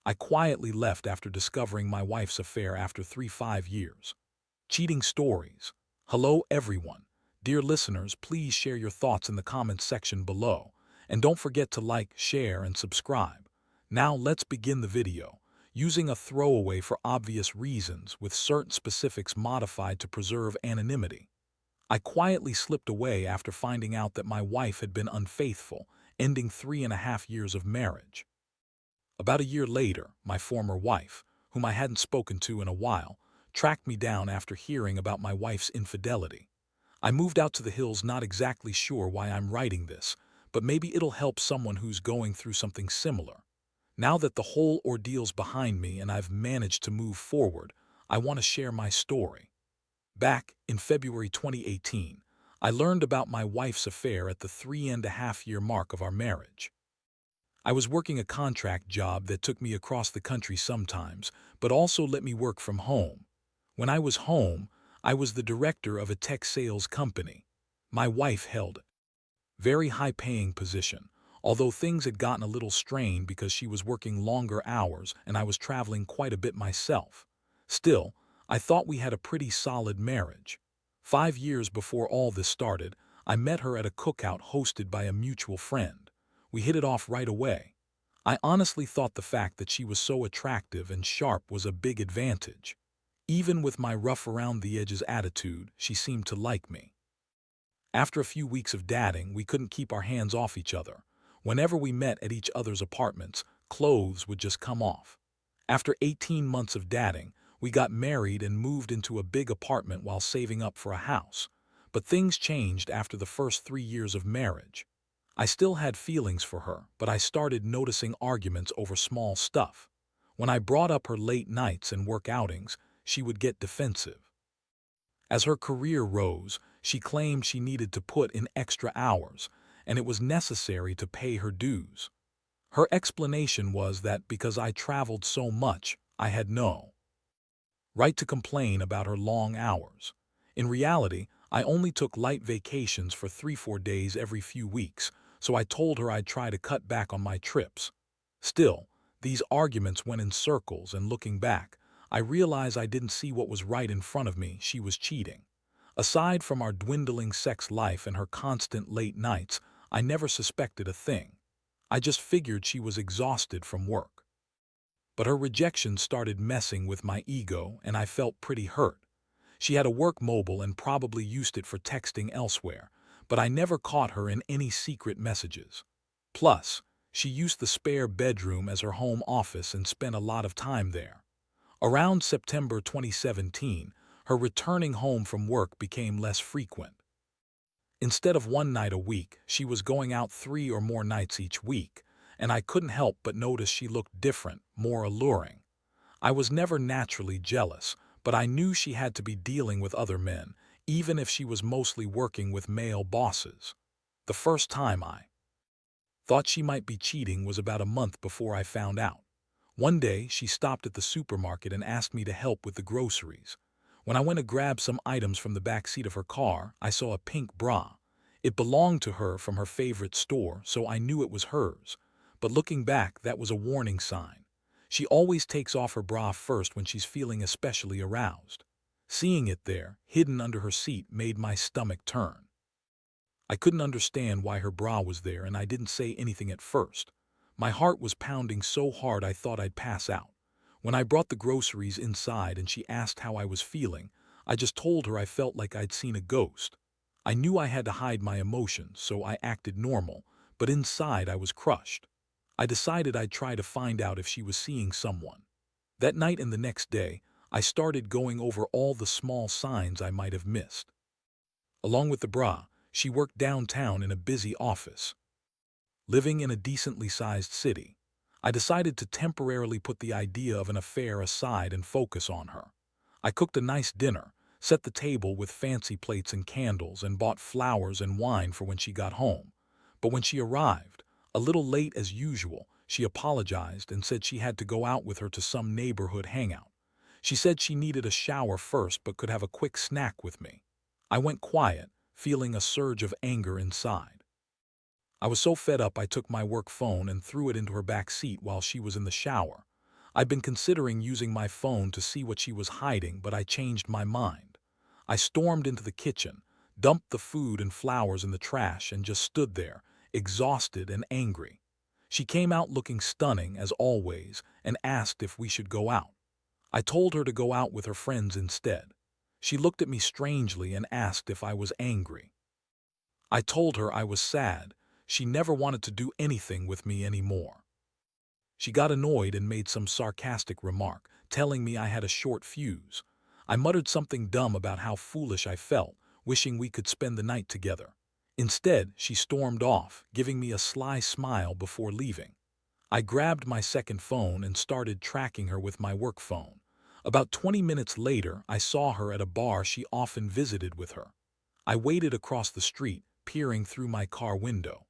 I quietly left after discovering my wife's affair after 5 years. Cheating stories. Hello everyone. Dear listeners, please share your thoughts in the comments section below. And don't forget to like, share, and subscribe. Now let's begin the video. Using a throwaway for obvious reasons with certain specifics modified to preserve anonymity. I quietly slipped away after finding out that my wife had been unfaithful, ending 3.5 years of marriage. About a year later, my former wife, whom I hadn't spoken to in a while, tracked me down after hearing about my wife's infidelity. I moved out to the hills not exactly sure why I'm writing this, but maybe it'll help someone who's going through something similar. Now that the whole ordeal's behind me and I've managed to move forward, I want to share my story. Back in February 2018, I learned about my wife's affair at the 3.5 year mark of our marriage. I was working a contract job that took me across the country sometimes, but also let me work from home. When I was home, I was the director of a tech sales company. My wife held a very high-paying position, although things had gotten a little strained because she was working longer hours and I was traveling quite a bit myself. Still, I thought we had a pretty solid marriage. 5 years before all this started, I met her at a cookout hosted by a mutual friend. We hit it off right away. I honestly thought the fact that she was so attractive and sharp was a big advantage. Even with my rough-around-the-edges attitude, she seemed to like me. After a few weeks of dating, we couldn't keep our hands off each other. Whenever we met at each other's apartments, clothes would just come off. After 18 months of dating, we got married and moved into a big apartment while saving up for a house. But things changed after the first 3 years of marriage. I still had feelings for her, but I started noticing arguments over small stuff. When I brought up her late nights and work outings, she would get defensive. As her career rose, she claimed she needed to put in extra hours, and it was necessary to pay her dues. Her explanation was that because I traveled so much, I had no right to complain about her long hours. In reality, I only took light vacations for 3-4 days every few weeks, so I told her I'd try to cut back on my trips. Still, these arguments went in circles, and looking back, I realized I didn't see what was right in front of me. She was cheating. Aside from our dwindling sex life and her constant late nights, I never suspected a thing. I just figured she was exhausted from work. But her rejection started messing with my ego, and I felt pretty hurt. She had a work mobile and probably used it for texting elsewhere, but I never caught her in any secret messages. Plus, she used the spare bedroom as her home office and spent a lot of time there. Around September 2017, her returning home from work became less frequent. Instead of one night a week, she was going out 3 or more nights each week, and I couldn't help but notice she looked different, more alluring. I was never naturally jealous, but I knew she had to be dealing with other men, even if she was mostly working with male bosses. The first time I thought she might be cheating was about a month before I found out. One day, she stopped at the supermarket and asked me to help with the groceries. When I went to grab some items from the back seat of her car, I saw a pink bra. It belonged to her from her favorite store, so I knew it was hers. But looking back, that was a warning sign. She always takes off her bra first when she's feeling especially aroused. Seeing it there, hidden under her seat, made my stomach turn. I couldn't understand why her bra was there, and I didn't say anything at first. My heart was pounding so hard I thought I'd pass out. When I brought the groceries inside and she asked how I was feeling, I just told her I felt like I'd seen a ghost. I knew I had to hide my emotions, so I acted normal, but inside I was crushed. I decided I'd try to find out if she was seeing someone. That night and the next day, I started going over all the small signs I might have missed. Along with the bra, she worked downtown in a busy office. Living in a decently sized city, I decided to temporarily put the idea of an affair aside and focus on her. I cooked a nice dinner, set the table with fancy plates and candles, and bought flowers and wine for when she got home. But when she arrived, a little late as usual, she apologized and said she had to go out with her to some neighborhood hangout. She said she needed a shower first but could have a quick snack with me. I went quiet, feeling a surge of anger inside. I was so fed up I took my work phone and threw it into her back seat while she was in the shower. I'd been considering using my phone to see what she was hiding, but I changed my mind. I stormed into the kitchen, dumped the food and flowers in the trash, and just stood there, exhausted and angry. She came out looking stunning, as always, and asked if we should go out. I told her to go out with her friends instead. She looked at me strangely and asked if I was angry. I told her I was sad. She never wanted to do anything with me anymore. She got annoyed and made some sarcastic remark, telling me I had a short fuse. I muttered something dumb about how foolish I felt, wishing we could spend the night together. Instead, she stormed off, giving me a sly smile before leaving. I grabbed my second phone and started tracking her with my work phone. About 20 minutes later, I saw her at a bar she often visited with her. I waited across the street, peering through my car window.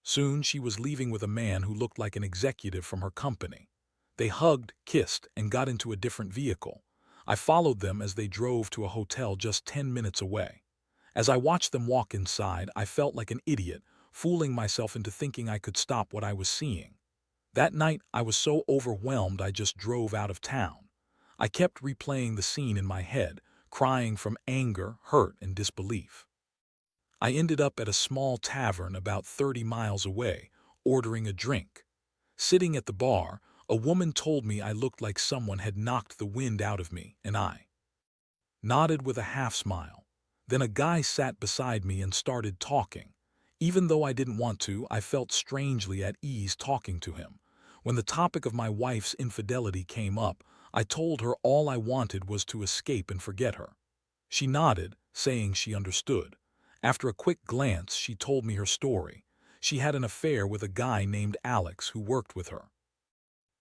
Soon she was leaving with a man who looked like an executive from her company. They hugged, kissed, and got into a different vehicle. I followed them as they drove to a hotel just 10 minutes away. As I watched them walk inside, I felt like an idiot, fooling myself into thinking I could stop what I was seeing. That night, I was so overwhelmed I just drove out of town. I kept replaying the scene in my head, crying from anger, hurt, and disbelief. I ended up at a small tavern about 30 miles away, ordering a drink. Sitting at the bar, a woman told me I looked like someone had knocked the wind out of me, and I nodded with a half smile. Then a guy sat beside me and started talking. Even though I didn't want to, I felt strangely at ease talking to him. When the topic of my wife's infidelity came up, I told her all I wanted was to escape and forget her. She nodded, saying she understood. After a quick glance, she told me her story. She had an affair with a guy named Alex who worked with her.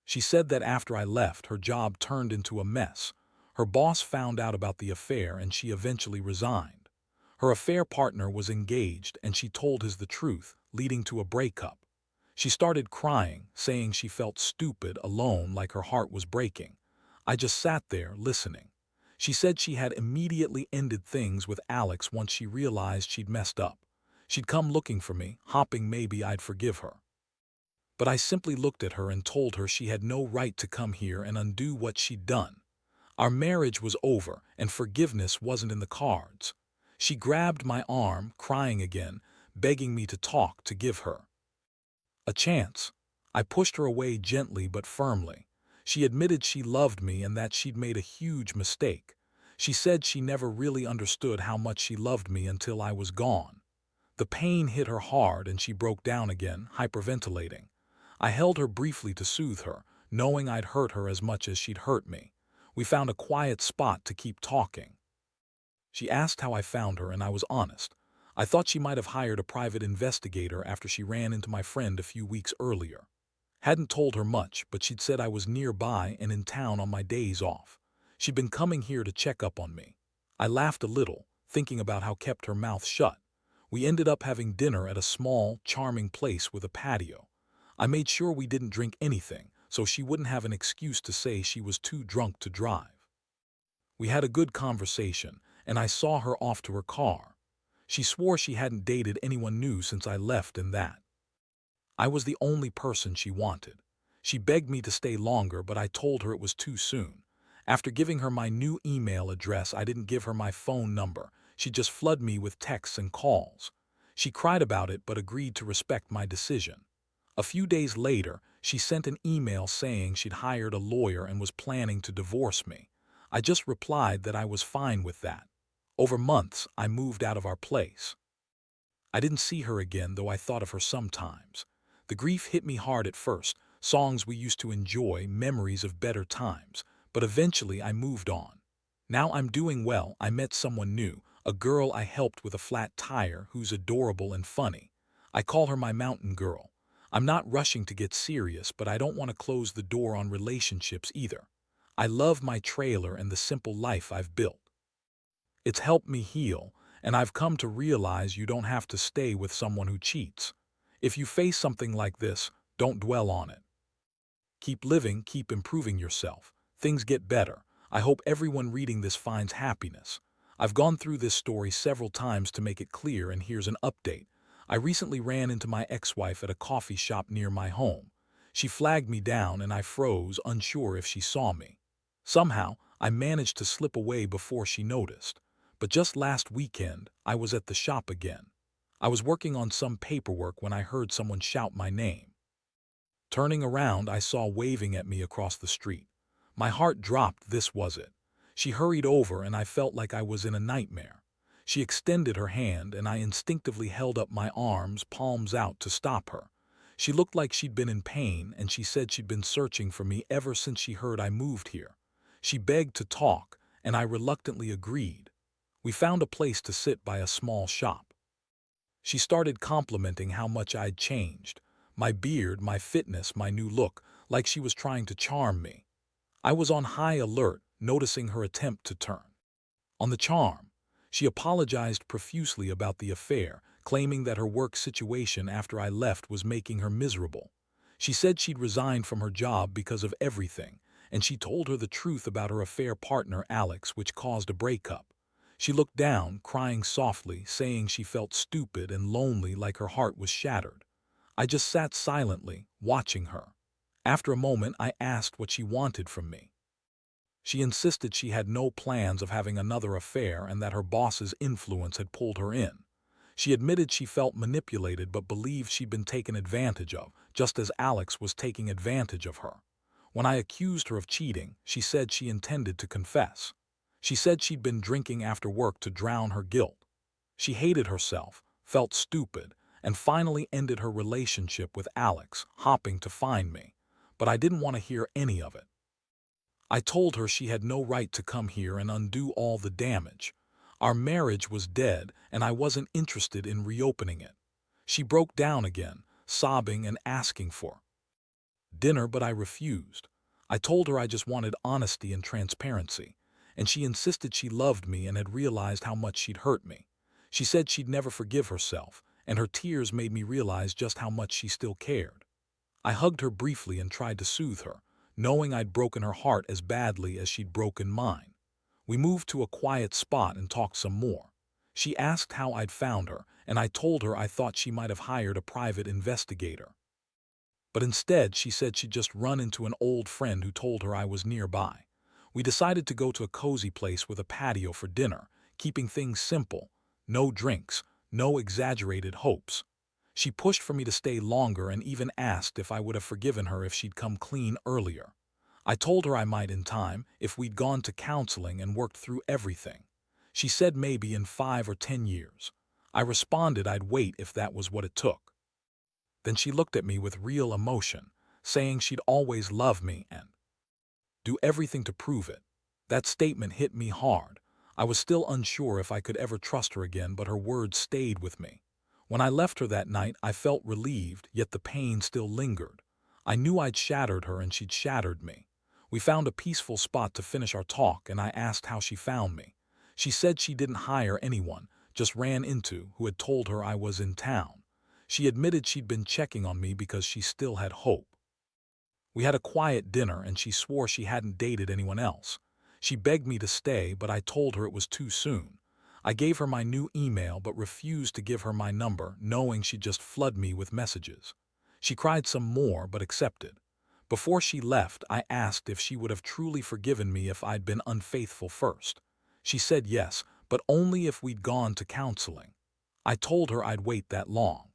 She said that after I left, her job turned into a mess. Her boss found out about the affair and she eventually resigned. Her affair partner was engaged and she told him the truth, leading to a breakup. She started crying, saying she felt stupid, alone, like her heart was breaking. I just sat there, listening. She said she had immediately ended things with Alex once she realized she'd messed up. She'd come looking for me, hoping maybe I'd forgive her. But I simply looked at her and told her she had no right to come here and undo what she'd done. Our marriage was over, and forgiveness wasn't in the cards. She grabbed my arm, crying again, begging me to talk, to give her a chance. I pushed her away gently but firmly. She admitted she loved me and that she'd made a huge mistake. She said she never really understood how much she loved me until I was gone. The pain hit her hard and she broke down again, hyperventilating. I held her briefly to soothe her, knowing I'd hurt her as much as she'd hurt me. We found a quiet spot to keep talking. She asked how I found her, and I was honest. I thought she might have hired a private investigator after she ran into my friend a few weeks earlier. Hadn't told her much, but she'd said I was nearby and in town on my days off. She'd been coming here to check up on me. I laughed a little, thinking about how kept her mouth shut. We ended up having dinner at a small, charming place with a patio. I made sure we didn't drink anything, so she wouldn't have an excuse to say she was too drunk to drive. We had a good conversation, and I saw her off to her car. She swore she hadn't dated anyone new since I left and that I was the only person she wanted. She begged me to stay longer, but I told her it was too soon. After giving her my new email address, I didn't give her my phone number. She just flooded me with texts and calls. She cried about it but agreed to respect my decision. A few days later, she sent an email saying she'd hired a lawyer and was planning to divorce me. I just replied that I was fine with that. Over months, I moved out of our place. I didn't see her again, though I thought of her sometimes. The grief hit me hard at first, songs we used to enjoy, memories of better times, but eventually I moved on. Now I'm doing well. I met someone new, a girl I helped with a flat tire who's adorable and funny. I call her my mountain girl. I'm not rushing to get serious, but I don't want to close the door on relationships either. I love my trailer and the simple life I've built. It's helped me heal, and I've come to realize you don't have to stay with someone who cheats. If you face something like this, don't dwell on it. Keep living, keep improving yourself. Things get better. I hope everyone reading this finds happiness. I've gone through this story several times to make it clear, and here's an update. I recently ran into my ex-wife at a coffee shop near my home. She flagged me down and I froze, unsure if she saw me. Somehow, I managed to slip away before she noticed. But just last weekend, I was at the shop again. I was working on some paperwork when I heard someone shout my name. Turning around, I saw waving at me across the street. My heart dropped. This was it. She hurried over and I felt like I was in a nightmare. She extended her hand and I instinctively held up my arms, palms out, to stop her. She looked like she'd been in pain and she said she'd been searching for me ever since she heard I moved here. She begged to talk and I reluctantly agreed. We found a place to sit by a small shop. She started complimenting how much I'd changed. My beard, my fitness, my new look, like she was trying to charm me. I was on high alert, noticing her attempt to turn on the charm. She apologized profusely about the affair, claiming that her work situation after I left was making her miserable. She said she'd resigned from her job because of everything, and she told her the truth about her affair partner Alex, which caused a breakup. She looked down, crying softly, saying she felt stupid and lonely, like her heart was shattered. I just sat silently, watching her. After a moment, I asked what she wanted from me. She insisted she had no plans of having another affair and that her boss's influence had pulled her in. She admitted she felt manipulated but believed she'd been taken advantage of, just as Alex was taking advantage of her. When I accused her of cheating, she said she intended to confess. She said she'd been drinking after work to drown her guilt. She hated herself, felt stupid, and finally ended her relationship with Alex, hopping to find me. But I didn't want to hear any of it. I told her she had no right to come here and undo all the damage. Our marriage was dead, and I wasn't interested in reopening it. She broke down again, sobbing and asking for dinner, but I refused. I told her I just wanted honesty and transparency, and she insisted she loved me and had realized how much she'd hurt me. She said she'd never forgive herself, and her tears made me realize just how much she still cared. I hugged her briefly and tried to soothe her, knowing I'd broken her heart as badly as she'd broken mine. We moved to a quiet spot and talked some more. She asked how I'd found her, and I told her I thought she might have hired a private investigator. But instead, she said she'd just run into an old friend who told her I was nearby. We decided to go to a cozy place with a patio for dinner, keeping things simple. No drinks, no exaggerated hopes. She pushed for me to stay longer and even asked if I would have forgiven her if she'd come clean earlier. I told her I might in time, if we'd gone to counseling and worked through everything. She said maybe in 5 or 10 years. I responded I'd wait if that was what it took. Then she looked at me with real emotion, saying she'd always love me and do everything to prove it. That statement hit me hard. I was still unsure if I could ever trust her again, but her words stayed with me. When I left her that night, I felt relieved, yet the pain still lingered. I knew I'd shattered her and she'd shattered me. We found a peaceful spot to finish our talk and I asked how she found me. She said she didn't hire anyone, just ran into who had told her I was in town. She admitted she'd been checking on me because she still had hope. We had a quiet dinner and she swore she hadn't dated anyone else. She begged me to stay, but I told her it was too soon. I gave her my new email but refused to give her my number, knowing she'd just flood me with messages. She cried some more but accepted. Before she left, I asked if she would have truly forgiven me if I'd been unfaithful first. She said yes, but only if we'd gone to counseling. I told her I'd wait that long.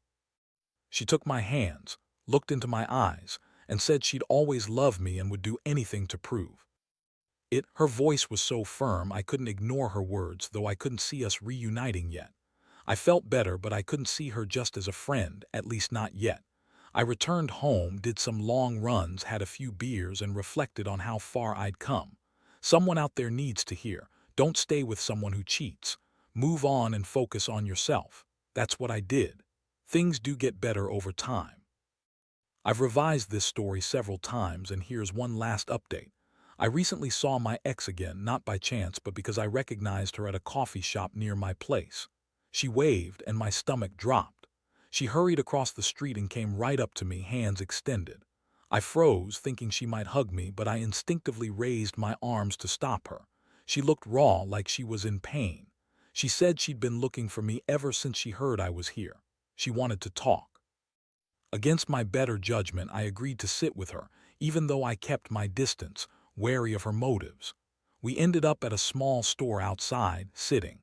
She took my hands, looked into my eyes, and said she'd always loved me and would do anything to prove it. Her voice was so firm I couldn't ignore her words, though I couldn't see us reuniting yet. I felt better, but I couldn't see her just as a friend, at least not yet. I returned home, did some long runs, had a few beers, and reflected on how far I'd come. Someone out there needs to hear, don't stay with someone who cheats. Move on and focus on yourself. That's what I did. Things do get better over time. I've revised this story several times, and here's one last update. I recently saw my ex again, not by chance, but because I recognized her at a coffee shop near my place. She waved, and my stomach dropped. She hurried across the street and came right up to me, hands extended. I froze, thinking she might hug me, but I instinctively raised my arms to stop her. She looked raw, like she was in pain. She said she'd been looking for me ever since she heard I was here. She wanted to talk. Against my better judgment, I agreed to sit with her, even though I kept my distance, wary of her motives. We ended up at a small store outside, sitting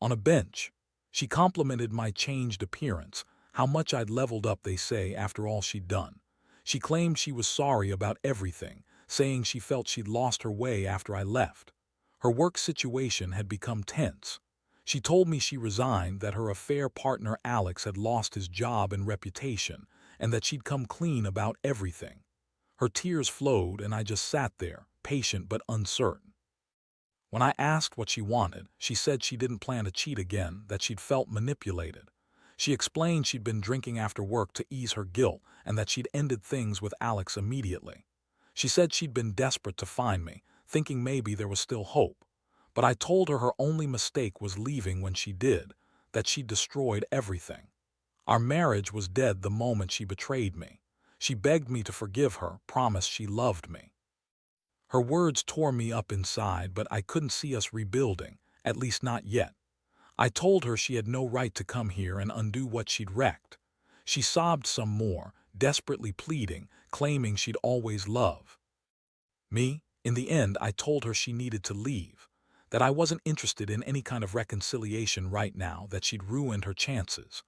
on a bench. She complimented my changed appearance, how much I'd leveled up, they say, after all she'd done. She claimed she was sorry about everything, saying she felt she'd lost her way after I left. Her work situation had become tense. She told me she resigned, that her affair partner Alex had lost his job and reputation, and that she'd come clean about everything. Her tears flowed, and I just sat there, patient but uncertain. When I asked what she wanted, she said she didn't plan to cheat again, that she'd felt manipulated. She explained she'd been drinking after work to ease her guilt and that she'd ended things with Alex immediately. She said she'd been desperate to find me, thinking maybe there was still hope. But I told her her only mistake was leaving when she did, that she'd destroyed everything. Our marriage was dead the moment she betrayed me. She begged me to forgive her, promised she loved me. Her words tore me up inside, but I couldn't see us rebuilding, at least not yet. I told her she had no right to come here and undo what she'd wrecked. She sobbed some more, desperately pleading, claiming she'd always love me. In the end, I told her she needed to leave, that I wasn't interested in any kind of reconciliation right now, that she'd ruined her chances.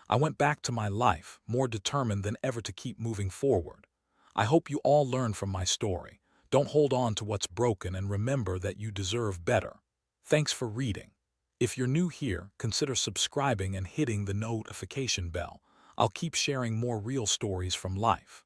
I went back to my life, more determined than ever to keep moving forward. I hope you all learn from my story. Don't hold on to what's broken, and remember that you deserve better. Thanks for reading. If you're new here, consider subscribing and hitting the notification bell. I'll keep sharing more real stories from life.